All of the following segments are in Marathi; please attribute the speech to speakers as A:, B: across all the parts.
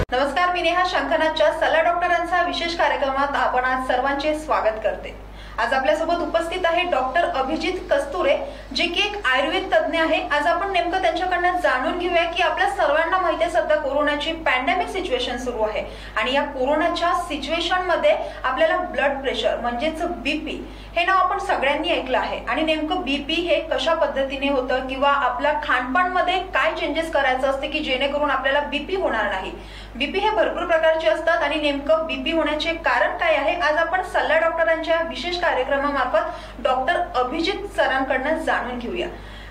A: नमस्कार, मी नेहा शंखनाथच्या सल्ला डॉक्टरांचा विशेष कार्यक्रमात आपण आज सर्वांचे स्वागत करते। आज आपल्यासोबत उपस्थित आहे डॉक्टर अभिजित कस्तुरे, जे की एक आयुर्वेद तज्ञ आहे। आज आपण नेमकं त्यांच्याकडून जाणून घेऊया की आपल्या सर्वांना माहिती आहे सध्या कोरोनाची पॅन्डेमिक सिच्युएशन सुरू आहे आणि या कोरोनाच्या सिच्युएशन मध्ये आपल्याला ब्लड प्रेशर म्हणजेच बीपी हे नाव आपण सगळ्यांनी ऐकलं आहे आणि नेमकं बीपी हे कशा पद्धतीने होतं किंवा आपल्या खानपानमध्ये काय चेंजेस करायचं असते की जेणेकरून आपल्याला बीपी होणार नाही। बीपी हे भरपूर प्रकारचे असतात आणि नेमकं बीपी होण्याचे कारण काय आहे आज आपण सल्ला डॉक्टरांच्या विशेष कार्यक्रमामार्फत डॉक्टर अभिजित सरांकडून जाणून घेऊया।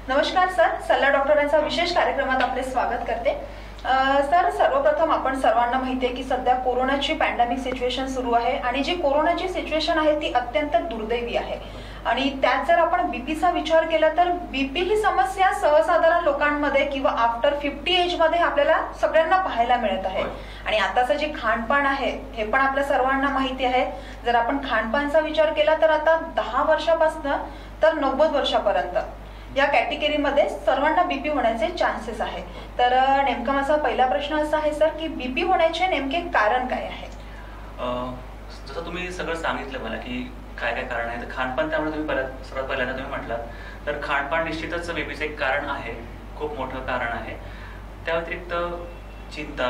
A: नमस्कार सर, सल्ला डॉक्टरांचा विशेष कार्यक्रमात आपले स्वागत करते। सर, सर्वप्रथम आपण सर्वांना माहिती आहे की सध्या कोरोनाची पॅन्डेमिक सिच्युएशन सुरू आहे आणि जी कोरोनाची सिच्युएशन आहे ती अत्यंत दुर्दैवी आहे आणि त्यात जर आपण बीपीचा विचार केला तर बीपी ही समस्या सर्वसाधारण लोकांमध्ये किंवा आफ्टर 50 एज मध्ये आपल्याला सगळ्यांना पाहायला मिळत आहे आणि आताचं जे खानपान आहे हे पण आपल्या सर्वांना माहिती आहे। जर आपण खानपानचा विचार केला तर आता 10 वर्षापासून तर 90 वर्षापर्यंत या कॅटेगरीमध्ये सर्वांना बीपी होण्याचे चान्सेस आहे। तर नेमका माझा पहिला प्रश्न असा आहे सर की बीपी होण्याचे नेमके कारण काय आहे?
B: जसं तुम्ही सगळं सांगितलं मला की काय काय कारण आहे, तर खानपान त्यामुळे तुम्ही सर्वात पहिल्यांदा तुम्ही म्हटलात तर खानपान निश्चितच बीपीचं एक कारण आहे, खूप मोठं कारण आहे। त्या व्यतिरिक्त चिंता,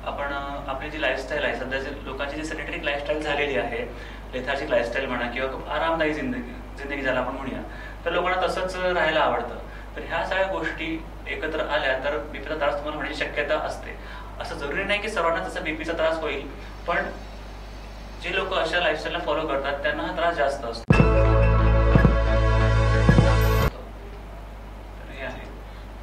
B: आपण आपली जी लाईफस्टाईल आहे सध्याची लोकांची जी सेडेंटरी लाईफस्टाईल झालेली आहे, लेथार्जिक लाईफस्टाईल म्हणा किंवा खूप आरामदायी जिंदगी ज्याला आपण म्हणूया, तर लोकांना तसंच राहायला आवडतं। तर ह्या सगळ्या गोष्टी एकत्र आल्या तर बीपीचा त्रास तुम्हाला होण्याची शक्यता असते। असं जरुरी नाही की सर्वांना तसा बीपीचा त्रास होईल, पण जे लोक अशा लाईफस्टाईलला फॉलो करतात त्यांना हा त्रास जास्त असतो।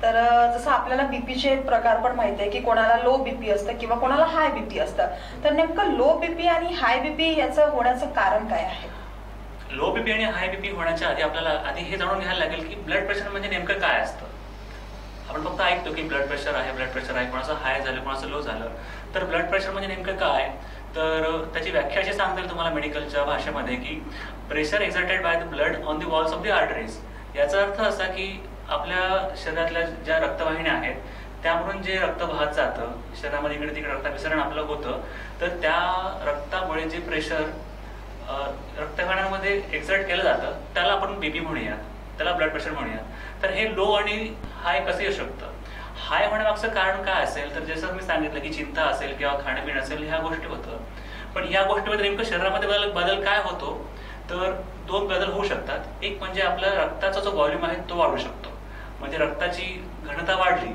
A: तर जसं आपल्याला बीपीचे प्रकार पण माहिती आहे की कोणाला लो बीपी असतं किंवा कोणाला हाय बीपी असतं, तर नेमकं लो बीपी आणि हाय बीपी याचं होण्याचं कारण काय आहे?
B: लो बीपी आणि हाय बीपी होण्याच्या आधी आपल्याला हे जाणून घ्यायला लागेल की ब्लड प्रेशर म्हणजे नेमकं काय असतं। आपण फक्त ऐकतो की ब्लड प्रेशर आहे, कोणाचं हाय झालं कोणाचं लो झालं, तर ब्लड प्रेशर म्हणजे नेमकं काय, तर त्याची व्याख्या अशी सांगता येईल तुम्हाला मेडिकलच्या भाषेमध्ये की pressure exerted by the blood on the walls of the arteries. याचा अर्थ असा की आपल्या शरीरातल्या ज्या रक्तवाहिन्या आहेत त्यामधून जे रक्त वाहत जातं शरीरामध्ये, इकडे तिकडे रक्ताभिसरण आपलं होतं, तर त्या रक्तामुळे जे प्रेशर रक्तवाहिन्यांमध्ये एक्झर्ट केलं जातं त्याला आपण बीपी म्हणूया, त्याला ब्लड प्रेशर म्हणूया। तर हे लो आणि हाय कसं येऊ शकतं? हाय होण्यामागचं कारण काय असेल, तर जसं मी सांगितलं की चिंता असेल किंवा खाणंपिणं असेल, ह्या गोष्टी होतं। पण या गोष्टीमध्ये नेमकं शरीरामध्ये बदल काय होतो, तर 2 बदल होऊ शकतात। एक म्हणजे आपल्या रक्ताचा जो व्हॉल्यूम आहे तो वाढू शकतो, म्हणजे रक्ताची घनता वाढली,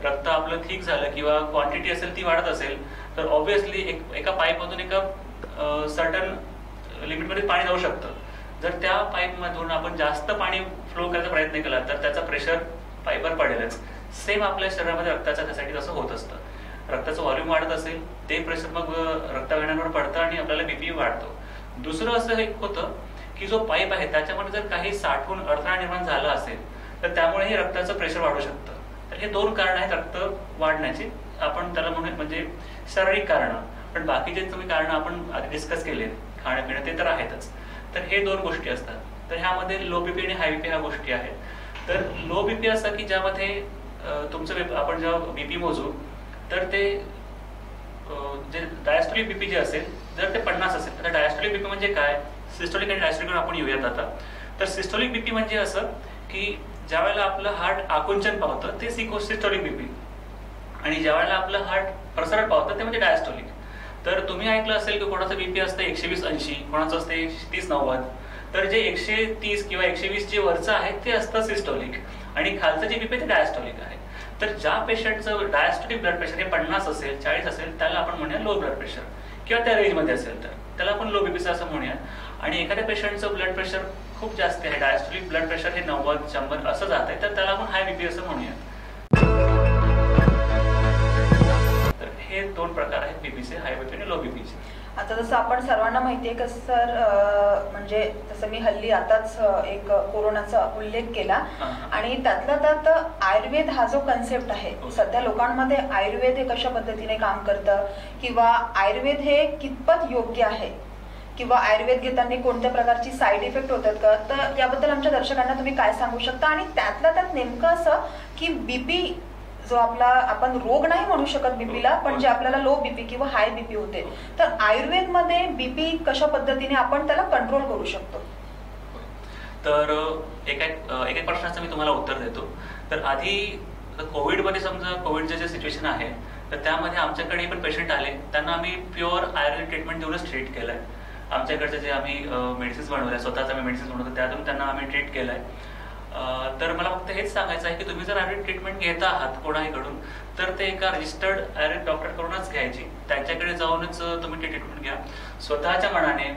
B: रक्त आपलं थिक झालं किंवा क्वांटिटी असेल ती वाढत असेल, तर ऑब्व्हियसली एका पाईपमधून एका सर्टन लिमिटमध्ये पाणी जाऊ शकतं। जर त्या पाईपमधून आपण जास्त पाणी फ्लो करायचा प्रयत्न केला तर त्याचा प्रेशर पाईपवर पडेलच। सेम आपल्या शरीरामध्ये रक्ताच्या त्यासाठी तसं होत असतं। रक्ताचं व्हॉल्यूम वाढत असेल ते प्रेशर मग रक्तवाहिन्यांवर पडतं आणि आपल्याला बीपी वाढतो। दुसरं असं एक होतं की जो पाईप आहे त्याच्यामध्ये जर काही साठवून अडथळा निर्माण झाला असेल तर त्यामुळेही रक्ताचं प्रेशर वाढू शकतं। तर हे 2 कारण आहेत रक्त वाढण्याची, आपण त्याला म्हणजे शारीरिक कारणं। पण बाकीचे तुम्ही कारणं आपण आधी डिस्कस केले, खाणंपिणं ते तर आहेतच। तर हे 2 गोष्टी असतात। तर ह्यामध्ये लो बीपी आणि हाय बीपी ह्या गोष्टी आहेत। तर लो बीपी असं की ज्यामध्ये तुमचं आपण जेव्हा बीपी मोजू तर ते जे डायस्टोलिक बीपी जे असेल जर ते 50 असेल, तर डायस्टोलिक बीपी म्हणजे काय, सिस्टोलिक आणि डायस्टोलिक आपण येऊयात आता। तर सिस्टोलिक बीपी म्हणजे असं की ज्यावेळेला आपलं हार्ट आकुंचन पावतं ते सिस्टोलिक बीपी आणि ज्यावेळेला आपलं हार्ट प्रसरण पावतं ते म्हणजे डायस्टोलिक। तर तुम्ही ऐकलं असेल की कोणाचं बीपी असतं 120-80, कोणाचं असतं 130-90, तर जे 130 किंवा 120 जे वरचं आहे ते असतं सिस्टोलिक आणि खालचं जे बीपी ते डायस्टोलिक आहे। तर ज्या पेशंटचं डायस्टोलिक ब्लड प्रेशर हे 50 असेल 40 असेल त्याला आपण म्हणूया लो ब्लड प्रेशर, किंवा त्या रेंजमध्ये असेल तर त्याला आपण लो बीपीचं असं म्हणूया। आणि एखाद्या पेशंटचं ब्लड प्रेशर खूप जास्त आहे, डायस्टोलिक ब्लड प्रेशर हे 90-100 असं जात आहे, तर त्याला आपण हाय बीपी असं म्हणूया। तर हे 2 प्रकार आहेत बीपीचे, हाय बीपी आणि लो बीपीचे।
A: आता जसं आपण सर्वांना माहिती आहे की सर म्हणजे जसं मी हल्ली आताच एक कोरोनाचा उल्लेख केला आणि त्यातल्या त्यात आयुर्वेद हा जो कन्सेप्ट आहे सध्या लोकांमध्ये, आयुर्वेद हे कशा पद्धतीने काम करतं किंवा आयुर्वेद हे कितपत योग्य आहे किंवा आयुर्वेद घेताना कोणत्या प्रकारची साईड इफेक्ट होतात का, तर याबद्दल आमच्या दर्शकांना तुम्ही काय सांगू शकता? आणि त्यातल्या त्यात नेमकं असं की बीपी जो आपला आपण रोग नाही म्हणू शकत बीपीला, पण जे आपल्याला लो बीपी किंवा हाय बीपी होते, तर आयुर्वेदमध्ये बीपी कशा पद्धतीने आपण त्याला कंट्रोल करू शकतो?
B: तर एक एक प्रश्नाचं मी तुम्हाला उत्तर देतो. तर आधी कोविडमध्ये समजा कोविडचं जे सिच्युएशन आहे, तर त्यामध्ये आमच्याकडे पण पेशंट आले, त्यांना आम्ही प्युअर आयुर्वेदिक ट्रीटमेंट देऊनच ट्रीट केलंय. आमच्याकडचे जे आम्ही मेडिसिन्स बनवल्या, स्वतःच आम्ही मेडिसिन्स बनवतो, त्यातून त्यांना आम्ही ट्रीट केलंय. तर मला फक्त हेच सांगायचं आहे की तुम्ही जर आयुर्वेदिक ट्रीटमेंट घेता आहात कोणाहीकडून, तर ते एका रजिस्टर्ड आयुर्वेदिक डॉक्टरकडूनच घ्यायची. त्यांच्याकडे जाऊनच तुम्ही ते ट्रीटमेंट घ्या. स्वतःच्या मनाने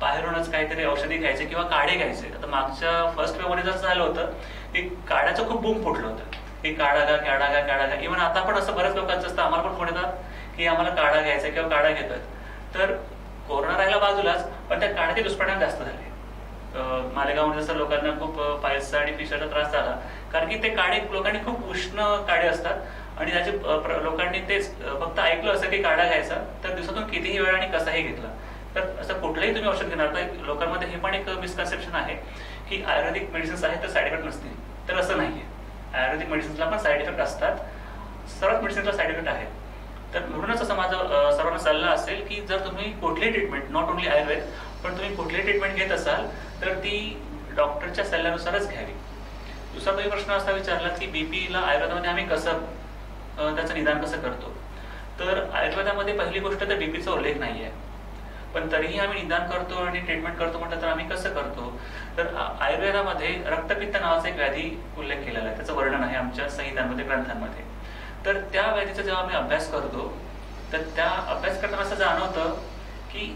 B: बाहेरूनच काहीतरी औषधी घ्यायचे किंवा काढे घ्यायचे. आता मागच्या फर्स्ट वेव्हमध्ये जसं झालं होतं की काढ्याचं खूप बूम फुटलं होतं की काढा घ्या, काढा घ्या, काढा घ्या. इव्हन आता पण असं बऱ्याच लोकांचं असतं, आम्हाला पण फोन येतात की आम्हाला काढा घ्यायचा किंवा काढा घेतात. तर कोरोना राहिला बाजूलाच, पण त्या काढ्याचे दुष्परिणाम जास्त झाले. मालेगावमध्ये जसं लोकांना खूप पायल्सचा आणि फिशरचा त्रास झाला, कारण की ते काढे लोकांनी खूप उष्ण काढे असतात आणि त्याचे लोकांनी तेच फक्त ऐकलं असं की काढा घ्यायचा, तर दिवसातून कितीही वेळ आणि कसाही घेतला. तर असं कुठलंही तुम्ही औषध घेणार, तर लोकांमध्ये हे पण एक मिसकन्सेप्शन आहे की आयुर्वेदिक मेडिसिन्स आहेत तर साईड इफेक्ट नसतील. तर असं नाहीये. आयुर्वेदिक मेडिसिन्सला पण साईड इफेक्ट असतात, सर्वच मेडिसिन्सला साईड इफेक्ट आहेत. तर म्हणूनच असं माझा सर्वांना सल्ला असेल की जर तुम्ही कुठलीही ट्रीटमेंट, नॉट ओन्ली आयुर्वेद, पण तुम्ही कुठलीही ट्रीटमेंट घेत असाल तर ती डॉक्टरच्या सल्ल्यानुसारच घ्यावी. दुसरा तुम्ही प्रश्न असा विचारला की बीपीला आयुर्वेदामध्ये आम्ही कसं त्याचं निदान कसं करतो. तर आयुर्वेदामध्ये पहिली गोष्ट तर बीपीचा उल्लेख नाही आहे, पण तरीही आम्ही निदान करतो आणि ट्रीटमेंट करतो म्हटलं तर आम्ही कसं करतो. तर आयुर्वेदामध्ये रक्तपित्त नावाचा एक व्याधी उल्लेख केलेला आहे, त्याचं वर्णन आहे आमच्या संहितांमध्ये, ग्रंथांमध्ये. तर त्या व्याधीचा जेव्हा आम्ही अभ्यास करतो, तर त्या अभ्यास करताना असं जाणवतं की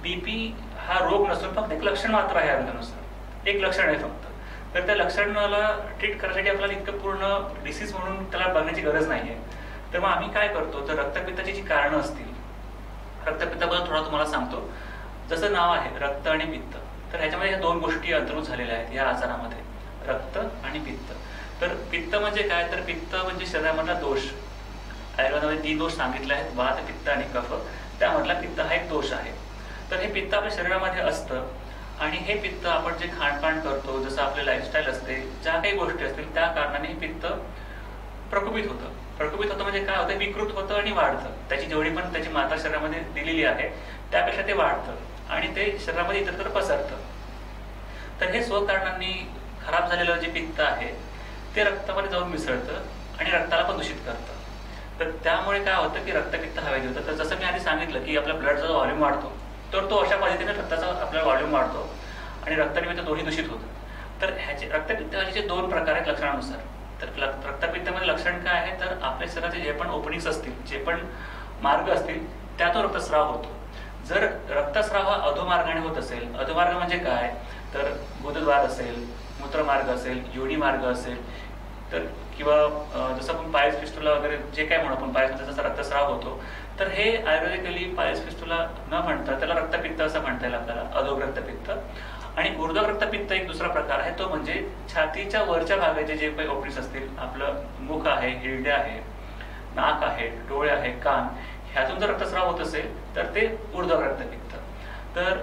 B: बीपी हा रोग नसून फक्त एक लक्षण मात्र आहे. आयुर्वेदानुसार एक लक्षण आहे फक्त. तर त्या लक्षणाला ट्रीट करण्यासाठी आपल्याला इतकं पूर्ण डिसीज म्हणून त्याला बघण्याची गरज नाहीये. तर मग आम्ही काय करतो, तर रक्तपित्ताची जी कारणं असतील, रक्तपित्ताबद्दल थोडा तुम्हाला सांगतो. जसं नाव आहे रक्त आणि पित्त, तर ह्याच्यामध्ये ह्या दोन गोष्टी अंतर्भूत झालेल्या आहेत या आजारामध्ये, रक्त आणि पित्त. तर पित्त म्हणजे काय, तर पित्त म्हणजे शरीरामधला दोष. आयुर्वेदामध्ये 3 दोष सांगितले आहेत, वात, पित्त आणि कफ. त्यामधला पित्त हा एक दोष आहे. तर हे पित्त आपल्या शरीरामध्ये असतं आणि हे पित्त आपण जे खाणपान करतो, जसं आपले लाईफस्टाईल असते, ज्या काही गोष्टी असतील त्या कारणाने हे पित्त प्रकोपित होतं. प्रकोपित होतं म्हणजे काय होतं, विकृत होतं आणि वाढतं. त्याची जेवढी पण त्याची मात्रा शरीरामध्ये दिलेली आहे त्यापेक्षा ते वाढतं आणि ते शरीरामध्ये इतरत्र पसरतं. तर हे स्वकारणांनी खराब झालेलं जे पित्त आहे ते रक्तामध्ये जाऊन मिसळतं आणि रक्ताला पण दूषित करतं. तर त्यामुळे काय होतं की रक्तपित्त हवेत होतं. तर जसं मी आधी सांगितलं की आपला ब्लडचा जो व्हॉल्यूम वाढतो, तर तो अशा पद्धतीने रक्ताचा आपला व्हॉल्यूम वाढतो आणि रक्तनिमित्त दोन्ही दूषित होतं. तर ह्याचे रक्तपित्ताचे 2 प्रकार आहेत लक्षणानुसार. तर रक्तपित्तामध्ये लक्षण काय आहे, तर आपल्या शरीराचे जे पण ओपनिंग्स असतील, जे पण मार्ग असतील, त्यातून रक्तस्राव होतो. जर रक्तस्राव हा अधोमार्गाने होत असेल, अधोमार्ग म्हणजे काय, तर गुदद्वार असेल, मूत्रमार्ग असेल, योनी मार्ग असेल, तर किंवा जसं आपण पायल्स फिस्टुला वगैरे जे काय म्हणू आपण, पायल्स जसा रक्तस्राव होतो, तर हे आयुर्वेदिकली पायल्स फिस्टुला न म्हणता त्याला रक्तपित्त असं म्हणता येईल आपल्याला, अधोग रक्तपित्त. आणि ऊर्ध्व रक्तपित्त एक दुसरा प्रकार आहे, तो म्हणजे छातीच्या वरच्या भागाचे जे काही ओपनिंग्स असतील, आपलं मुख आहे, हिरडे आहे, नाक आहे, डोळे आहे, कान, ह्यातून जर रक्तस्राव होत असेल तर ते ऊर्ध्व रक्तपित्त. तर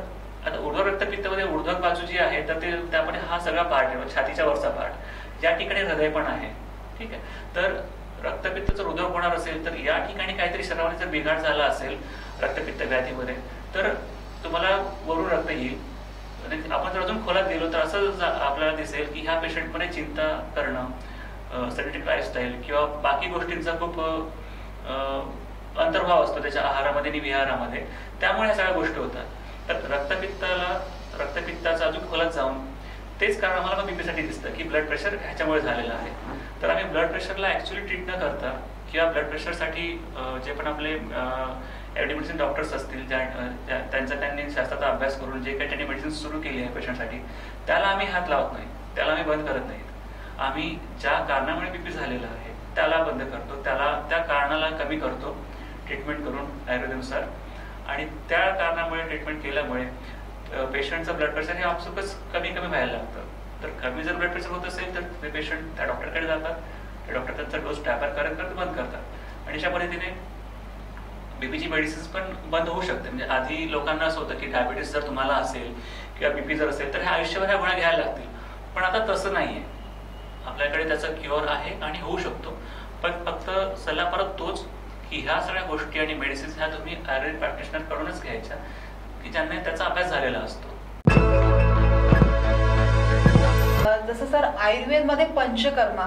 B: आता ऊर्ध्व रक्तपित्तामध्ये ऊर्ध्व बाजू जी आहे, तर ते त्यामध्ये हा सगळा पार्ट आहे, छातीच्या वरचा पार्ट, या ठिकाणी हृदय पण आहे. ठीक आहे. तर रक्तपित्त जर उद्भव होणार असेल तर या ठिकाणी काहीतरी शरीरामध्ये जर बिघाड झाला असेल रक्तपित्त व्याधीमध्ये, तर तुम्हाला वरून रक्त येईल. आपण जर अजून खोलात गेलो तर असं आपल्याला दिसेल की ह्या पेशंटमध्ये चिंता करणं, सेडेंटरी लाईफस्टाईल किंवा बाकी गोष्टींचा खूप अंतर्भाव असतो त्याच्या आहारामध्ये आणि विहारामध्ये, त्यामुळे ह्या सगळ्या गोष्टी होतात. तर रक्तपित्ताचा अजून खोलात जाऊन तेच कारण आम्हाला मग बीपीसाठी दिसतं की ब्लड प्रेशर ह्याच्यामुळे झालेलं आहे. तर आम्ही ब्लड प्रेशरला ऍक्च्युअली ट्रीट न करता किंवा ब्लड प्रेशरसाठी जे पण आपले मेडिसिन डॉक्टर्स असतील, त्यांनी शास्त्राचा अभ्यास करून जे काही त्यांनी मेडिसिन सुरू केली आहे पेशंटसाठी, त्याला आम्ही हात लावत नाही, त्याला आम्ही बंद करत नाहीत. आम्ही ज्या कारणामुळे बीपी झालेला आहे त्याला बंद करतो, त्या कारणाला कमी करतो ट्रीटमेंट करून आयुर्वेदानुसार. आणि त्या कारणामुळे ट्रीटमेंट केल्यामुळे पेशंटचं ब्लड प्रेशर हे आपसुकच कमी व्हायला लागतं. तर कमी जर ब्लड प्रेशर होत असेल तर ते पेशंट त्या डॉक्टरकडे जातात, त्या डॉक्टर त्यांचा डोस टॅपर करत बंद करतात आणि अशा पद्धतीने बीपीची मेडिसिन्स पण बंद होऊ शकते. म्हणजे आधी लोकांना असं होतं की डायबिटीस जर तुम्हाला असेल किंवा बीपी जर असेल तर ह्या आयुष्यभर ह्या गोळ्या घ्यायला लागतील, पण आता तसं नाहीये. आपल्याकडे त्याचा क्युअर आहे आणि होऊ शकतो. पण फक्त सल्ला परत तोच की ह्या सगळ्या गोष्टी आणि मेडिसिन्स ह्या तुम्ही आयुर्वेद प्रॅक्टिशनर कडूनच घ्यायच्या की ज्यांना त्याचा अभ्यास झालेला असतो.
A: जसं सर आयुर्वेदमध्ये पंचकर्मा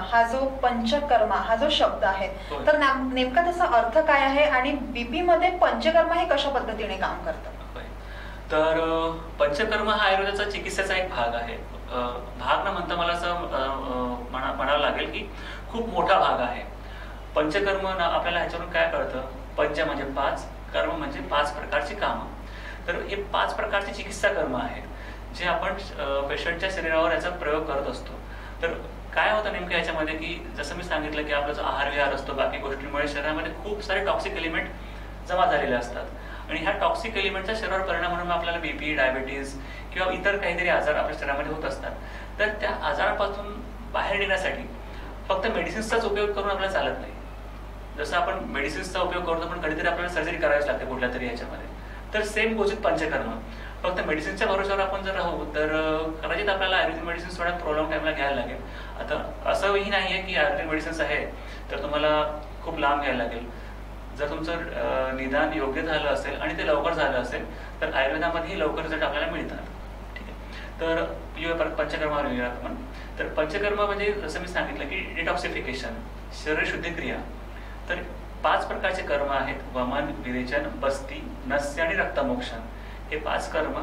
A: हा जो शब्द आहे तर नेमका त्याचा अर्थ काय आहे आणि बीपी मध्ये पंचकर्मा हे कशा पद्धतीने काम करतं?
B: तर पंचकर्म हा आयुर्वेदाचा चिकित्सेचा एक भाग आहे. भाग न म्हणता मला असं म्हणावं लागेल की खूप मोठा भाग आहे. पंचकर्म आपल्याला ह्याच्यावरून काय कळतं? पंच म्हणजे 5, कर्म म्हणजे 5 प्रकारची कामं. तर हे 5 प्रकारची चिकित्सा कर्म आहेत जे आपण पेशंटच्या शरीरावर याचा प्रयोग करत असतो. तर काय होतं नेमकं याच्यामध्ये की जसं मी सांगितलं की आपला जो आहार विहार असतो बाकी गोष्टींमुळे शरीरामध्ये खूप सारे टॉक्सिक एलिमेंट जमा झालेले असतात आणि ह्या टॉक्सिक एलिमेंटचा शरीरावर परिणाम म्हणून आपल्याला बीपी, डायबिटीज किंवा इतर काहीतरी आजार आपल्या शरीरामध्ये होत असतात. तर त्या आजारापासून बाहेर येण्यासाठी फक्त मेडिसिन्सचाच उपयोग करून आपल्याला चालत नाही. जसं आपण मेडिसिन्सचा उपयोग करतो पण कधीतरी आपल्याला सर्जरी करावीच लागते कुठल्या तरी याच्यामध्ये. तर सेम गोष्ट पंचकर्म. फक्त मेडिसिनच्या भरोश्यावर आपण जर राहू तर कदाचित आपल्याला आयुर्वेदिक मेडिसिन्स थोड्या प्रॉब्लेम टाइमला घ्यायला लागेल. आता असंही नाहीये की आयुर्वेदिक मेडिसिन्स आहेत तर तुम्हाला खूप लांब घ्यायला लागेल. जर तुमचं निदान योग्य झालं असेल आणि ते लवकर झालं असेल तर आयुर्वेदामध्येही लवकर रिझल्ट आपल्याला मिळतात. ठीक आहे. तर परत पंचकर्मावर येऊया आपण. तर पंचकर्म म्हणजे जसं मी सांगितलं की डिटॉक्सिफिकेशन, शरीर शुद्धिक्रिया. तर 5 प्रकारचे कर्म आहेत. वमन, विरेचन, बस्ती, नस्य आणि रक्तमोक्षण. हे 5 कर्म.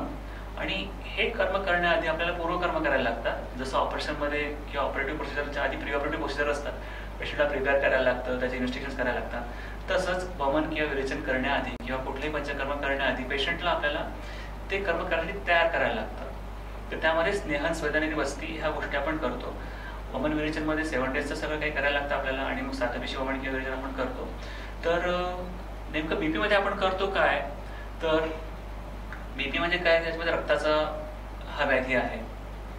B: आणि हे कर्म करण्याआधी आपल्याला पूर्वकर्म करायला लागतात. जसं ऑपरेशनमध्ये किंवा ऑपरेटिव्ह प्रोसिजरच्या आधी प्री ऑपरेटिव्ह प्रोसिजर असतात. पेशंटला प्रिपेअर करायला लागतं, त्याचे इन्व्हेस्टिगेशन करायला लागतात. तसंच वमन किंवा विरेचन करण्याआधी किंवा कुठलेही पंचकर्म करण्याआधी पेशंटला आपल्याला ते कर्म करण्यासाठी तयार करायला लागतं. तर त्यामध्ये स्नेहन, स्वेदन आणि बस्ती ह्या गोष्टी आपण करतो. वमन विरेचनमध्ये 7 डेजचं सगळं काही करायला लागतं आपल्याला आणि मग 7व्या दिवशी वमन किंवा विरेचन आपण करतो. तर नेमकं बीपी मध्ये आपण करतो काय? तर बीपी म्हणजे काय? त्याच्यामध्ये रक्ताचा हा व्याधी आहे,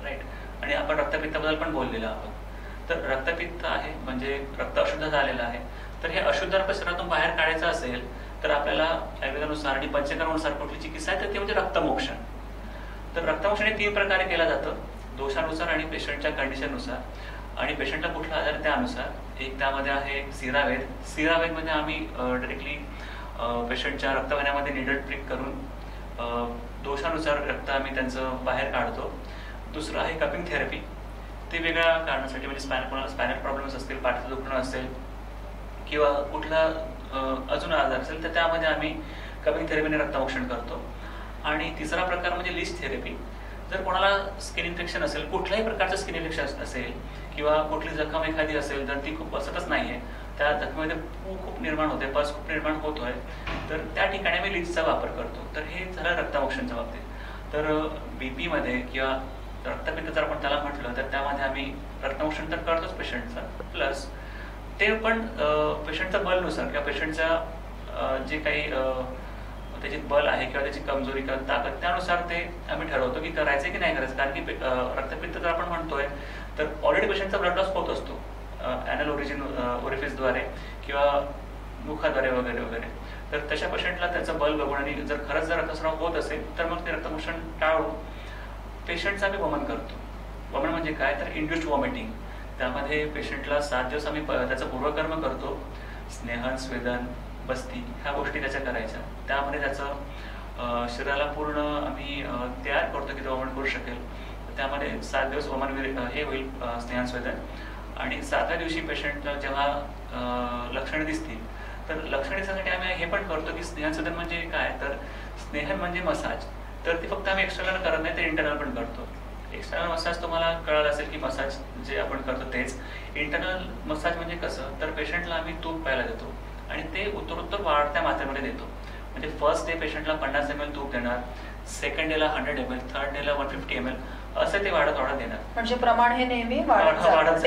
B: राईट. आणि आपण रक्तपित्ताबद्दल पण बोललेलो आहोत. तर रक्तपित्त आहे म्हणजे रक्त अशुद्ध झालेलं आहे. तर हे अशुद्ध रक्त शरीरातून बाहेर काढायचं असेल तर आपल्याला आयुर्वेदानुसार आणि पंचकर्मानुसार कुठली चिकित्सा आहे तर ते म्हणजे रक्तमोक्षण. तर रक्तमोक्षण हे 3 प्रकारे केलं जातं. दोषानुसार आणि पेशंटच्या कंडिशननुसार आणि पेशंटला कुठला आजार त्यानुसार. एक त्यामध्ये आहे सिरावेद. सिरावेदमध्ये आम्ही डायरेक्टली पेशंटच्या रक्तवाहिन्यामध्ये निडल प्रिक करून दोषानुसार रक्त आम्ही त्यांचं बाहेर काढतो. दुसरं आहे कपिंग थेरपी. ते वेगळ्या कारणासाठी म्हणजे स्पायनल प्रॉब्लेम्स असतील, पाठीचं दुखणं असेल किंवा कुठला अजून आजार असेल तर त्यामध्ये आम्ही कपिंग थेरपीने रक्तमोक्षण करतो. आणि तिसरा प्रकार म्हणजे लिस्ट थेरपी. जर कोणाला स्किन इन्फेक्शन असेल, कुठल्याही प्रकारचं स्किन इन्फेक्शन असेल किंवा कुठली जखम एखादी असेल तर ती खूप बसतच नाहीये, त्या जखमेमध्ये खूप निर्माण होते, पस खूप निर्माण होतोय, तर त्या ठिकाणी आम्ही लिस्टचा वापर करतो. तर हे झालं रक्तमोक्षणच्या बाबतीत. तर बीपी मध्ये किंवा रक्तपित्त जर आपण त्याला म्हटलं तर त्यामध्ये आम्ही रक्तमोक्षण तर करतोच पेशंटचं, प्लस ते पण पेशंटच्या बलनुसार किंवा पेशंटच्या जे काही त्याची बल आहे किंवा त्याची कमजोरी किंवा ताकद त्यानुसार ते आम्ही ठरवतो की करायचं की नाही करायचं. कारण की रक्तपित्त जर आपण म्हणतोय तर ऑलरेडी पेशंटचा ब्लड लॉस होत असतो ॲनल ओरिफिसद्वारे किंवा मुखाद्वारे वगैरे वगैरे. तर तशा पेशंटला त्याचं बल बघून आणि जर खरंच जर रक्तस्राव होत असेल तर मग ते रक्तमोक्षण टाळून पेशंटचं आम्ही वमन करतो. वमन म्हणजे काय? तर इंड्युस्ड वॉमिटिंग. त्यामध्ये पेशंटला 7 दिवस आम्ही त्याचं पूर्वकर्म करतो. स्नेहन, स्वेदन, बस्ती ह्या गोष्टी त्याच्या करायच्या. त्यामध्ये त्याचं शरीराला पूर्ण आम्ही तयार करतो की तो वमन करू शकेल. त्यामध्ये 7 दिवस वमन हे होईल स्नेहन स्वेदन. आणि 7व्या दिवशी पेशंटला जेव्हा लक्षणे दिसतील तर लक्षणे दिसण्यासाठी आम्ही हे पण करतो की स्नेहन स्वेदन म्हणजे काय? तर स्नेहन म्हणजे मसाज. तर ते फक्त आम्ही एक्सटर्नल करत नाही, तर इंटरनल पण करतो. एक्सटर्नल मसाज तुम्हाला कळालं असेल की मसाज जे आपण करतो तेच. इंटरनल मसाज म्हणजे कसं? तर पेशंटला आम्ही तूप प्यायला देतो आणि ते उत्तरोत्तर वाढत्या मात्रेमध्ये देतो. म्हणजे फर्स्ट डे पेशंटला 50 ml तूप देणार, सेकंड डेला 100 ml, थर्ड डेला 150 ml असं ते वाढत देणार.
A: म्हणजे प्रमाण हे नेहमी वाढत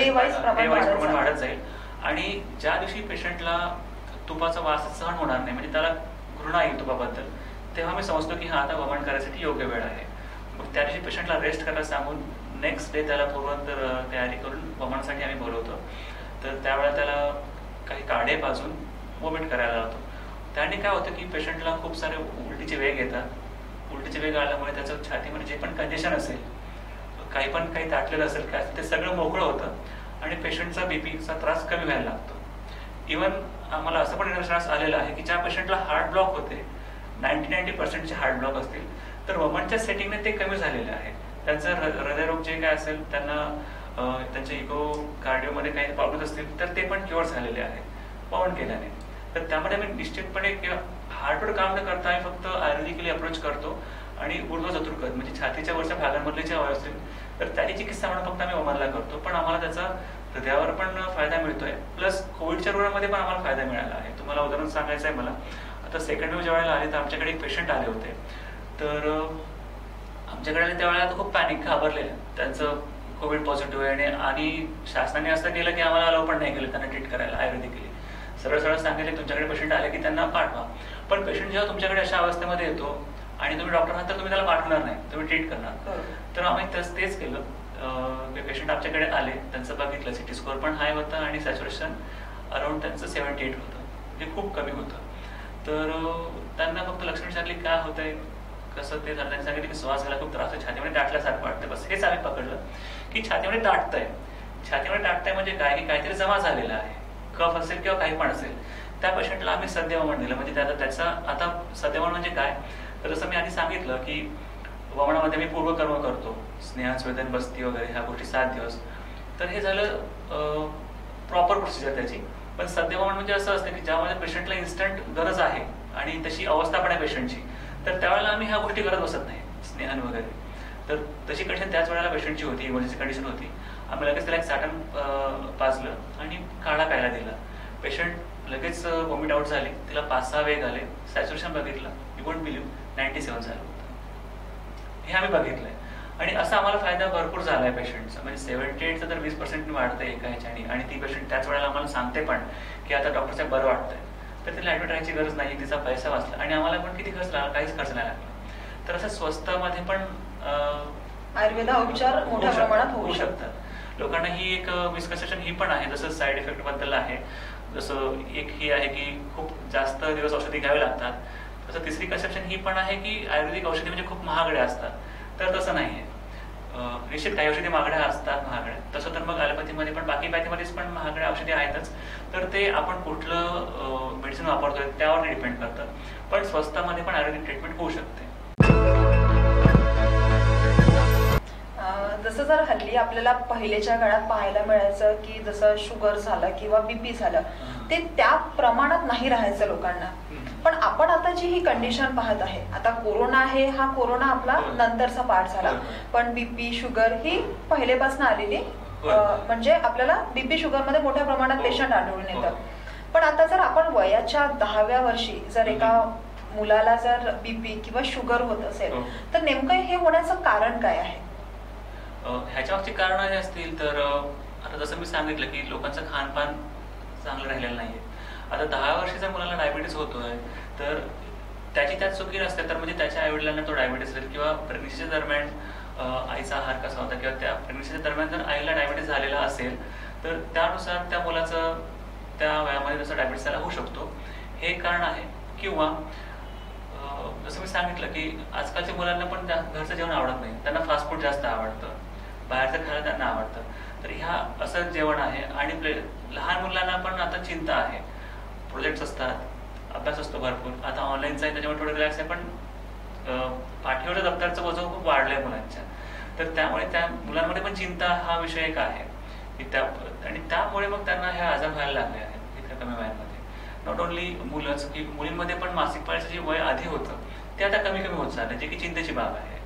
B: जाईल. आणि ज्या दिवशी पेशंटला तुपाचा वास सहन होणार नाही म्हणजे त्याला घृणा येईल तुपाबद्दल, तेव्हा मी समजतो की हा आता वमन करायसाठी योग्य वेळ आहे. मग त्या दिवशी पेशंटला रेस्ट करायला सांगून नेक्स्ट डे त्याला पूर्वतर तयारी करून वमनासाठी आम्ही बोलवतो. तर त्यावेळेला त्याला काही काढे पाजून वॉमिट करायला लावतो. त्याने काय होतं की पेशंटला खूप सारे उलटीचे वेग येतात. उलटीचे वेग आल्यामुळे त्याचं छातीमध्ये जे पण कंजेशन असेल, काही ताटलेलं असेल काय ते सगळं मोकळं होतं आणि पेशंटचा बीपीचा त्रास कमी व्हायला लागतो. इवन आम्हाला असं पण निदर्शनास आलेलं आहे की ज्या पेशंटला हार्ट ब्लॉक होते 90% हार्ट ब्लॉक असतील, तर वमनच्या सेटिंगने ते कमी झालेले आहे. त्यांचं हृदयरोग जे काय असेल, त्यांना त्यांच्या इको कार्डिओमध्ये काही प्रॉब्लेम असतील तर ते पण क्युअर झालेले आहेत वमन केल्याने. तर त्यामध्ये मी निश्चितपणे हार्टवर काम न करता आम्ही फक्त आयुर्वेदिकली अप्रोच करतो आणि ऊर्ध्व चतुर्कत म्हणजे छातीच्या वरच्या भागांमधले जे अवयव असतील तर त्याची चिकित्सा म्हणून फक्त आम्ही वमनला करतो. पण आम्हाला त्याचा हृदयावर पण फायदा मिळतोय, प्लस कोविडच्या रुग्णांमध्ये पण आम्हाला फायदा मिळाला आहे. तुम्हाला उदाहरण सांगायचं आहे मला, आता सेकंड वेव्ह ज्यावेळेला आले तर आमच्याकडे एक पेशंट आले होते. तर आमच्याकडे आले त्यावेळेला खूप पॅनिक घाबरलेलं, त्यांचं कोविड पॉझिटिव्ह आहे आणि शासनाने असं केलं की आम्हाला अलाउ पण नाही केलं त्यांना ट्रीट करायला आयुर्वेदिकली. सरळ सरळ सांगितले तुमच्याकडे पेशंट आले की त्यांना पाठवा. पण पेशंट जेव्हा तुमच्याकडे अशा अवस्थेमध्ये येतो आणि तुम्ही डॉक्टर आहात तर तुम्ही त्याला पाठवणार नाही, तुम्ही ट्रीट करणार. तर आम्ही तेच केलं. पेशंट आमच्याकडे आले, त्यांचं बघितलं, सिटी स्कोअर पण हाय होता आणि सॅच्युरेशन अराउंड त्यांचं 78 होतं, म्हणजे खूप कमी होतं. तर त्यांना फक्त लक्षण विचारली काय होतंय कसं, ते त्यांनी सांगितलं की श्वास घ्यायला खूप त्रास आहे, छातीमध्ये दाटल्यासारखं वाटतं. बस हेच आम्ही पकडलं की छातीमध्ये दाटतंय. छातीमध्ये दाटतंय म्हणजे काय की काहीतरी जमा झालेलं आहे, कफ असेल किंवा काही पण असेल. त्या पेशंटला आम्ही सद्यवमन दिलं. म्हणजे त्याचा आता सद्यवमन म्हणजे काय, तर जसं मी आधी सांगितलं की वमनामध्ये मी पूर्वकर्म करतो, स्नेहस्वेदन बस्ती वगैरे ह्या गोष्टी 7 दिवस. तर हे झालं प्रॉपर प्रोसिजर त्याची. पण सद्यवमन म्हणजे असं असतं की ज्यामध्ये पेशंटला इन्स्टंट गरज आहे आणि तशी अवस्था पण आहे पेशंटची, तर त्यावेळेला आम्ही ह्या गोष्टी करत बसत नाही, स्नेहन वगैरे. तर तशी कंडिशन त्याच वेळेला पेशंटची होती, इमर्जन्सी कंडिशन होती. आम्ही लगेच त्याला एक साठण पाजलं आणि काढा प्यायला दिला. पेशंट लगेच वॉमिट आउट झाली, तिला 5-6 वेग आले, सॅच्युरेशन बघितलं, यू वोंट बिलीव्ह 97 झालं होतं. हे आम्ही बघितलंय आणि असा आम्हाला फायदा भरपूर झाला आहे पेशंटचा. म्हणजे 78चं तर 20% वाढतंय एका ह्याच्याने. आणि ती पेशंट त्याच वेळेला आम्हाला सांगते पण की आता डॉक्टर साहेब बरं वाटतंय, तर तिला ऍडमिट राहायची गरज नाही, तिचा पैसा वाचला आणि आम्हाला पण किती खर्च लागला, काहीच खर्च नाही लागला. तर असं स्वस्तामध्ये पण
A: आयुर्वेद उपचार मोठ्या प्रमाणात होऊ
B: शकतात. लोकांना ही एक मिसकन्सेप्शन ही पण आहे, जसं साईड इफेक्ट बद्दल आहे, जसं एक ही आहे की खूप जास्त दिवस औषधी घ्यावी लागतात, तसं तिसरी कन्सेप्शन ही पण आहे की आयुर्वेदिक औषधी म्हणजे खूप महागड्या असतात. तर तसं नाहीये. निश्चित काही औषधी महागड्या असतात, महागड्या. तसं तर मग ॲलोपॅथीमध्ये पण बाकीमध्येच पण महागड्या औषधी आहेतच. तर ते आपण कुठलं मेडिसिन वापरतोय त्यावर डिपेंड करतं. पण स्वस्तामध्ये पण आयुर्वेदिक ट्रीटमेंट होऊ शकते.
A: जसं जर हल्ली आपल्याला पहिलेच्या काळात पाहायला मिळायचं की जसं शुगर झालं किंवा बीपी झालं, ते त्या प्रमाणात नाही राहायचं लोकांना. पण आपण आता जी ही कंडिशन पाहत आहे, आता कोरोना आहे, हा कोरोना आपला नंतरचा पार्ट झाला, पण बीपी शुगर ही पहिलेपासून आलेली, म्हणजे आपल्याला बीपी शुगर मध्ये मोठ्या प्रमाणात पेशंट आढळून येतात. पण आता जर आपण वयाच्या 10व्या वर्षी जर एका मुलाला जर बीपी किंवा शुगर होत असेल, तर नेमकं हे होण्याचं कारण काय आहे?
B: ह्याच्या मागची कारण हे असतील तर आता जसं मी सांगितलं की लोकांचं खानपान चांगलं राहिलेलं नाहीये. आता 10 वर्षाच्या मुलाला डायबिटीस होतोय तर त्याची त्यात चुकी नसते, तर म्हणजे त्याच्या आईवडिलांना तो डायबिटीस असेल किंवा प्रेग्नन्सीच्या दरम्यान आईचा आहार कसा होता किंवा त्या प्रेग्नन्सीच्या दरम्यान जर आईला डायबिटीस झालेला असेल तर त्यानुसार त्या मुलाचं त्या वयामध्ये जसं डायबिटीस त्याला होऊ शकतो, हे कारण आहे. किंवा जसं मी सांगितलं की आजकालच्या मुलांना पण घरचं जेवण आवडत नाही, त्यांना फास्ट फूड जास्त आवडतं, बाहेरचं खायला त्यांना आवडतं. तर ह्या असं जेवण आहे. आणि लहान मुलांना पण आता चिंता आहे, प्रोजेक्ट्स असतात, अभ्यास असतो भरपूर. आता ऑनलाईनचा आहे त्याच्यामुळे थोडं रिलॅक्स आहे, पण पाठीवरच्या दप्तरचं वजन खूप वाढलंय मुलांच्या. तर त्यामुळे त्या मुलांमध्ये पण चिंता हा विषय एक आहे की आणि त्यामुळे मग त्यांना हे आजार व्हायला लागले आहेत इतक्या कमी वयामध्ये. नॉट ओनली मुलंच, की मुलींमध्ये पण मासिक पाळीचं जे वय आधी होतं ते आता कमी होत चाललंय, जे की चिंतेची बाब आहे.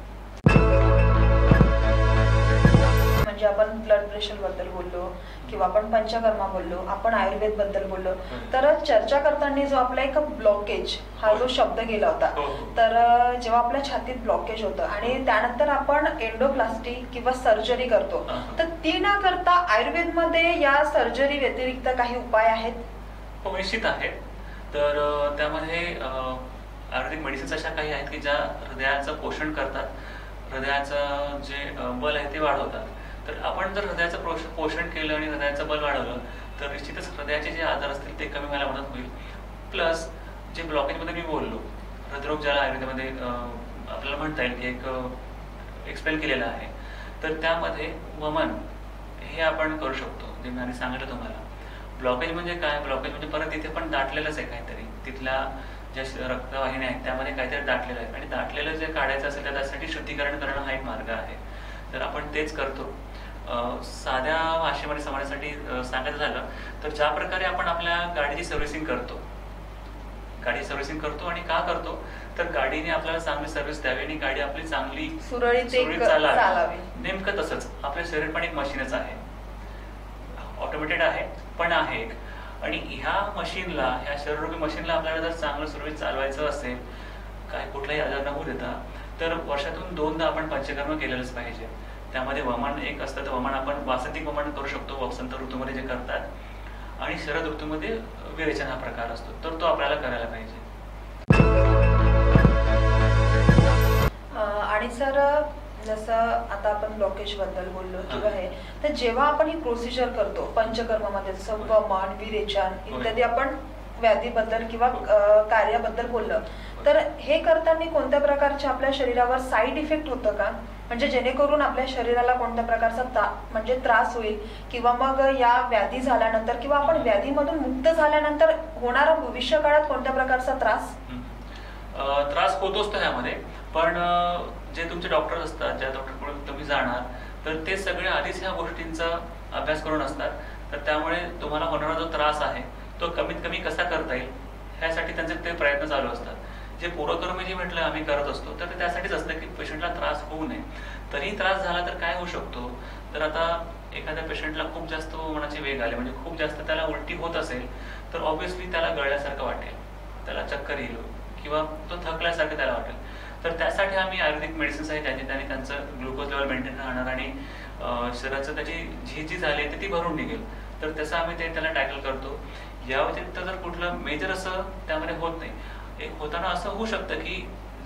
A: म्हणजे आपण ब्लड प्रेशर बद्दल बोललो किंवा आपण पंचकर्मा बोललो, आपण आयुर्वेद बद्दल बोललो, तर चर्चा करताना जो आपला एक ब्लॉकेज हा जो शब्द गेला होता, तर जेव्हा आपल्या छातीत ब्लॉकेज होतं आणि त्यानंतर आपण एंडोप्लास्टी किंवा सर्जरी करतो, तर ती न करता आयुर्वेदमध्ये या सर्जरी व्यतिरिक्त काही उपाय आहेत?
B: हो, निश्चित आहेत. तर त्यामध्ये आयुर्वेदिक मेडिसिन्स अशा काही आहेत की ज्या हृदयाचं पोषण करतात, हृदयाचं जे बल आहे ते वाढवतात. तर आपण जर हृदयाचं पोषण केलं आणि हृदयाचं बल वाढवलं तर निश्चितच हृदयाचे जे आजार असतील ते कमी व्हायला मदत होईल. प्लस जे ब्लॉकेजमध्ये मी बोललो, हृदयरोग ज्याला आयुर्वेदामध्ये आपल्याला म्हणता येईल की एक एक्सप्लेन केलेलं आहे, तर त्यामध्ये वमन हे आपण करू शकतो, जे मी आधी सांगितलं तुम्हाला. ब्लॉकेज म्हणजे काय? ब्लॉकेज म्हणजे परत तिथे पण दाटलेलंच आहे काहीतरी, तिथल्या ज्या रक्तवाहिन्या आहेत त्यामध्ये काहीतरी दाटलेलं आहे आणि दाटलेलं जे काढायचं असेल तर त्यासाठी शुद्धीकरण करणं हा एक मार्ग आहे. तर आपण तेच करतो. साध्या भाषेमध्ये समजण्यासाठी सांगायचं झालं तर ज्या प्रकारे आपण आपल्या गाडीची सर्व्हिसिंग करतो, आणि का करतो तर गाडीने आपल्याला चांगली सर्व्हिस द्यावी आणि गाडी आपली चांगली
A: सुरळीत
B: चालावी. नेमकं तसंच आपलं शरीर पण एक मशीनच आहे, ऑटोमेटेड आहे पण आहे एक. आणि ह्या शरीररूपी मशीनला आपल्याला जर चांगलं सुरळीत चालवायचं असेल, काय कुठलाही आजार न होऊ देता, तर वर्षातून 2दा आपण पंचकर्म केलेलंच पाहिजे. त्यामध्ये वमन एक असतं, तर वमन आपण वासंतिक वमन करू शकतो वसंत ऋतूमध्ये जे करतात, आणि शरद ऋतूमध्ये विरेचन हा प्रकार असतो, तर तो आपल्याला करायला पाहिजे.
A: आणि सर जसं आता आपण ब्लॉकेज बद्दल बोललो किंवा हे, तर जेव्हा आपण ही प्रोसिजर करतो पंचकर्मामध्ये जसं वमन, विरेचन इत्यादी आपण व्याधीबद्दल किंवा कार्याबद्दल बोललं, तर हे करताना कोणत्या प्रकारचे आपल्या शरीरावर साईड इफेक्ट होतं का? म्हणजे जेणेकरून आपल्या शरीराला कोणत्या प्रकारचा म्हणजे त्रास होईल किंवा मग या व्याधी झाल्यानंतर किंवा आपण व्याधीमधून मुक्त झाल्यानंतर होणारा भविष्य काळात कोणत्या प्रकारचा त्रास
B: होतोच त्यामध्ये. पण जे तुमचे डॉक्टर असतात, ज्या डॉक्टरकडून तुम्ही जाणार, तर ते सगळे आधीच ह्या गोष्टींचा अभ्यास करून असतात. तर त्यामुळे तुम्हाला होणारा जो त्रास आहे तो कमीत कमी कसा करता येईल ह्यासाठी त्यांचे ते प्रयत्न चालू असतात. जे पूर्वकर्मी जे म्हटलं आम्ही करत असतो, तर ते त्यासाठीच असतं की पेशंटला त्रास होऊ नये. तरी त्रास झाला तर काय होऊ शकतो, तर आता एखाद्या पेशंटला खूप जास्त मनाचे वेग आले, म्हणजे खूप जास्त त्याला उलटी होत असेल, तर ऑब्व्हियसली त्याला गळल्यासारखं वाटेल, त्याला चक्कर येईल किंवा तो थकल्यासारखं त्याला वाटेल. तर त्यासाठी आम्ही आयुर्वेदिक मेडिसिन्स आहेत, त्यांनी त्यांचं ग्लुकोज लेवल मेंटेन राहणार आणि शरीराचं त्याची झीज झाली तर ती भरून निघेल. तर तसं आम्ही त्याला टॅकल करतो. या व्यतिरिक्त जर कुठलं मेजर असं त्यामध्ये होत नाही. एक होताना असं होऊ शकतं की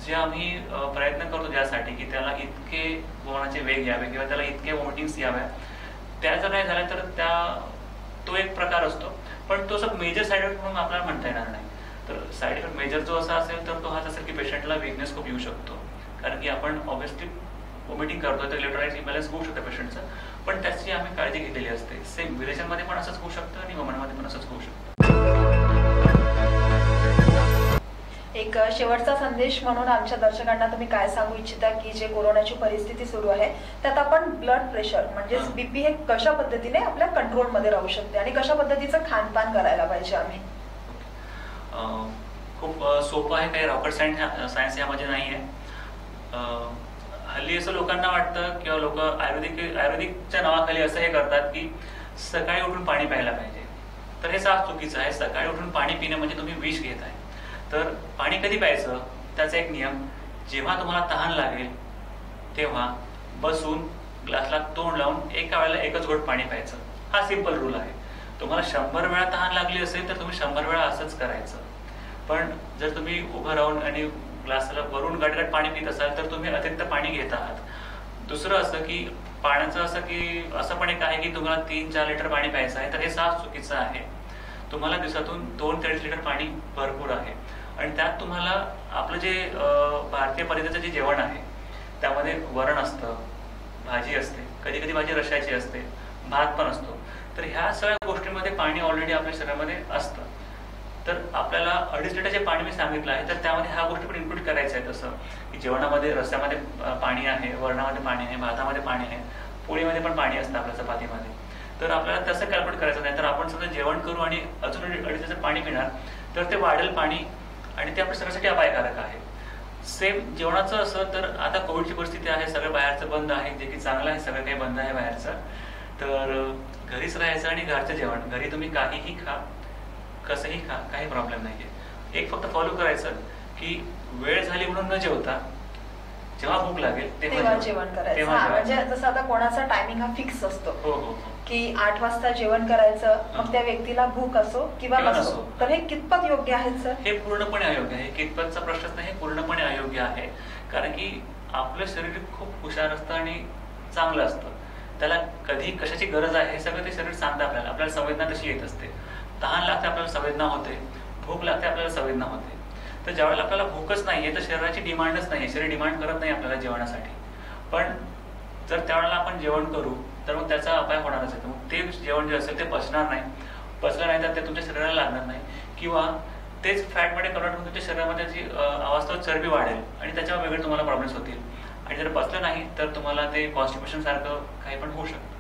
B: जे आम्ही प्रयत्न करतो ज्यासाठी की त्याला इतके वमनाचे वेग यावे किंवा त्याला इतके वॉमिटिंग्स याव्या, त्या जर नाही झाल्या तर तो एक प्रकार असतो. पण तो असं मेजर साईड इफेक्ट म्हणून आपल्याला म्हणता येणार नाही. तर साईड इफेक्ट मेजर जो असा असेल तर तो हाच असेल की पेशंटला वीकनेस खूप येऊ शकतो, कारण की आपण ऑब्व्हियसली वॉमिटिंग करतो तर इलेक्ट्रोलाइट इम्बॅलन्स होऊ शकतं पेशंटचं, पण त्याची आम्ही काळजी घेतलेली असते. सेम विरेचनमध्ये पण असंच होऊ शकतं आणि वमनमध्ये पण असंच होऊ शकतं.
A: एक शेवटचा संदेश म्हणून आमच्या दर्शकांना तुम्ही काय सांगू इच्छिता की जे कोरोनाची परिस्थिती सुरू आहे त्यात आपण ब्लड प्रेशर म्हणजेच बीपी हे कशा पद्धतीने आपल्या कंट्रोलमध्ये राहू शकते आणि कशा पद्धतीचं खानपान करायला पाहिजे आम्ही?
B: खूप सोपं आहे, काही रॉकेट सायन्स यामध्ये नाही आहे. हल्ली असं लोकांना वाटतं किंवा लोक आयुर्वेदिकच्या नावाखाली असं हे करतात की सकाळी उठून पाणी प्यायला पाहिजे. तर हे साफ चुकीचं आहे. सकाळी उठून पाणी पिणं म्हणजे तुम्ही विष घेत आहे. तर पाणी कधी प्यायचं त्याचा एक नियम, जेव्हा तुम्हाला तहान लागेल तेव्हा बसून ग्लासला तोंड लावून एका वेळेला एकच घोट पाणी प्यायचं. हा सिंपल रूल आहे. तुम्हाला 100 वेळा तहान लागली असेल तर तुम्ही 100 वेळा असंच करायचं. पण जर तुम्ही उभं राहून आणि ग्लासला भरून गटगट पाणी पित असाल तर तुम्ही अतिरिक्त पाणी घेत आहात. दुसरं असं की पाण्याचं असं पण एक आहे की तुम्हाला 3-4 लिटर पाणी प्यायचं आहे, तर हे साफ चुकीचं आहे. तुम्हाला दिवसातून 2-3 लिटर पाणी भरपूर आहे. आणि त्यात तुम्हाला आपलं जे भारतीय पद्धतीचं जे जेवण आहे त्यामध्ये वरण असतं, भाजी असते, कधी कधी भाजी रश्याची असते, भात पण असतो. तर ह्या सगळ्या गोष्टींमध्ये पाणी ऑलरेडी आपल्या शरीरामध्ये असतं. तर आपल्याला 2.5 लिटर जे पाणी मी सांगितलं आहे तर त्यामध्ये ह्या गोष्टी पण इन्क्लूड करायच्या आहेत. असं की जेवणामध्ये रस्स्यामध्ये पाणी आहे, वरणामध्ये पाणी आहे, भातामध्ये पाणी आहे, पोळीमध्ये पण पाणी असतं आपल्या चपातीमध्ये. तर आपल्याला तसं कॅल्क्युलेट करायचं नाही. तर आपण सगळं जेवण करू आणि अजून 2.5 लिटर पाणी पिणार तर ते वाढेल पाणी आणि ते आपल्या शरीरासाठी अपायकारक आहे. सेम जेवणाचं असं तर आता कोविडची परिस्थिती आहे, सगळं बाहेरचं बंद आहे, जे की चांगलं आहे, सगळं काही बंद आहे बाहेरचं. तर घरीच राहायचं आणि घरचं जेवण, घरी तुम्ही काहीही खा, कसंही खा, काही प्रॉब्लेम नाहीये. एक फक्त फॉलो करायचं की वेळ झाली म्हणून न जेवता जेव्हा भूक लागेल
A: तेव्हा जेवण करायचं. म्हणजे जसं आता कोणाचा टायमिंग हा फिक्स असतो की 8 वाजता जेवण करायचं, मग त्या व्यक्तीला भूक असो किंवा नसो, तर हे कितपत योग्य आहे सर?
B: हे पूर्णपणे अयोग्य आहे. कितपतचा प्रश्नच नाही, हे पूर्णपणे अयोग्य आहे. कारण की आपलं शरीर खूप हुशार असतं आणि चांगलं असतं. त्याला कधी कशाची गरज आहे हे सगळं ते शरीर सांगतं आपल्याला. आपल्याला संवेदना तशी येत असते. तहान लागते आपल्याला संवेदना होते, भूक लागते आपल्याला संवेदना होते. तर ज्यावेळेला आपल्याला भूकच नाहीये तर शरीराची डिमांडच नाहीये, शरीर डिमांड करत नाही आपल्याला जेवणासाठी. पण जर त्यावेळेला आपण जेवण करू तर मग त्याचा अपाय होणारच आहे. मग ते जेवण जे असेल ते पचणार नाही, पचलं नाही तर ते तुमच्या शरीराला लागणार नाही, किंवा तेच फॅटमध्ये कन्वर्ट होऊन तुमच्या शरीरामध्ये जी अवास्तव चरबी वाढेल आणि त्याच्यावर वेगळे तुम्हाला प्रॉब्लेम्स होतील. आणि जर पचलं नाही तर तुम्हाला ते कॉन्स्टिपेशन सारखं काही पण होऊ शकतं.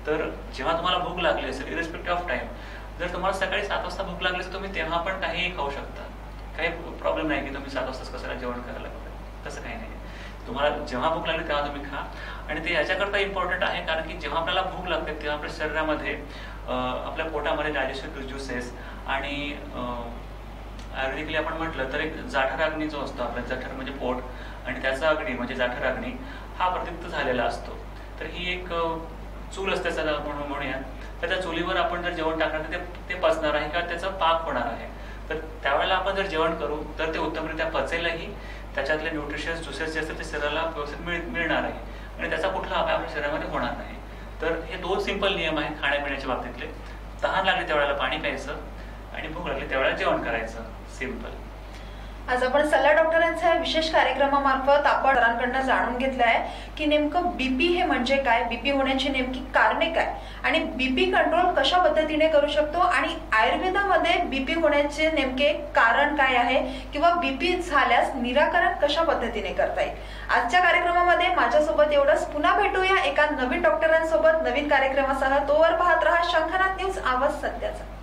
B: तर जेव्हा तुम्हाला भूक लागली असेल, इरेस्पेक्टिव्ह ऑफ टाइम, जर तुम्हाला सकाळी 7 वाजता भूक लागली असेल तुम्ही तेव्हा पण काहीही खाऊ शकता. काही प्रॉब्लेम नाही की तुम्ही 7 वाजताच कशाला जेवण करायला पाहिजे, तसं काही नाही. तुम्हाला जेव्हा भूक लागली तेव्हा तुम्ही खा. आणि ते याच्याकरता इम्पॉर्टंट आहे कारण की जेव्हा आपल्याला भूक लागते तेव्हा आपल्या शरीरामध्ये आपल्या पोटामध्ये डायजेस्टिव्ह ज्युसेस आणि आयुर्वेदिकली आपण म्हटलं तर एक जाठराग्नी जो असतो, आपला जठर म्हणजे पोट आणि त्याचा अग्नी म्हणजे जाठराग्नी हा प्रदीप्त झालेला असतो. तर ही एक चूल असते म्हणूया. तर त्या चुलीवर आपण जर जेवण टाकणार तर ते पचणार आहे किंवा त्याचा पाक होणार आहे. तर त्यावेळेला आपण जर जेवण करू तर ते उत्तमरित्या पचेलही, त्याच्यातले न्यूट्रिशियस ज्युसेस जे असतात ते शरीराला व्यवस्थित मिळणार आहे आणि त्याचा कुठला अपाय आपल्या शरीरामध्ये होणार नाही. तर हे 2 सिंपल नियम आहेत खाण्यापिण्याच्या बाबतीतले. तहान लागली त्यावेळेला पाणी प्यायचं आणि भूक लागली त्यावेळेला जेवण करायचं. सिंपल.
A: आज आपण सल्ला डॉक्टरांच्या विशेष कार्यक्रमामार्फत आपण डॉक्टरांकडून जाणून घेतलं आहे की नेमकं बीपी हे म्हणजे काय, बीपी होण्याची नेमकी कारणे काय आणि बीपी कंट्रोल कशा पद्धतीने करू शकतो आणि आयुर्वेदामध्ये बीपी होण्याचे नेमके कारण काय आहे किंवा बीपी झाल्यास निराकरण कशा पद्धतीने करता येईल. आजच्या कार्यक्रमामध्ये माझ्यासोबत एवढंच. पुन्हा भेटूया एका नवीन डॉक्टरांसोबत नवीन कार्यक्रमासह. तोवर पाहत रहा शंखनाद न्यूज, आवाज सत्याचा.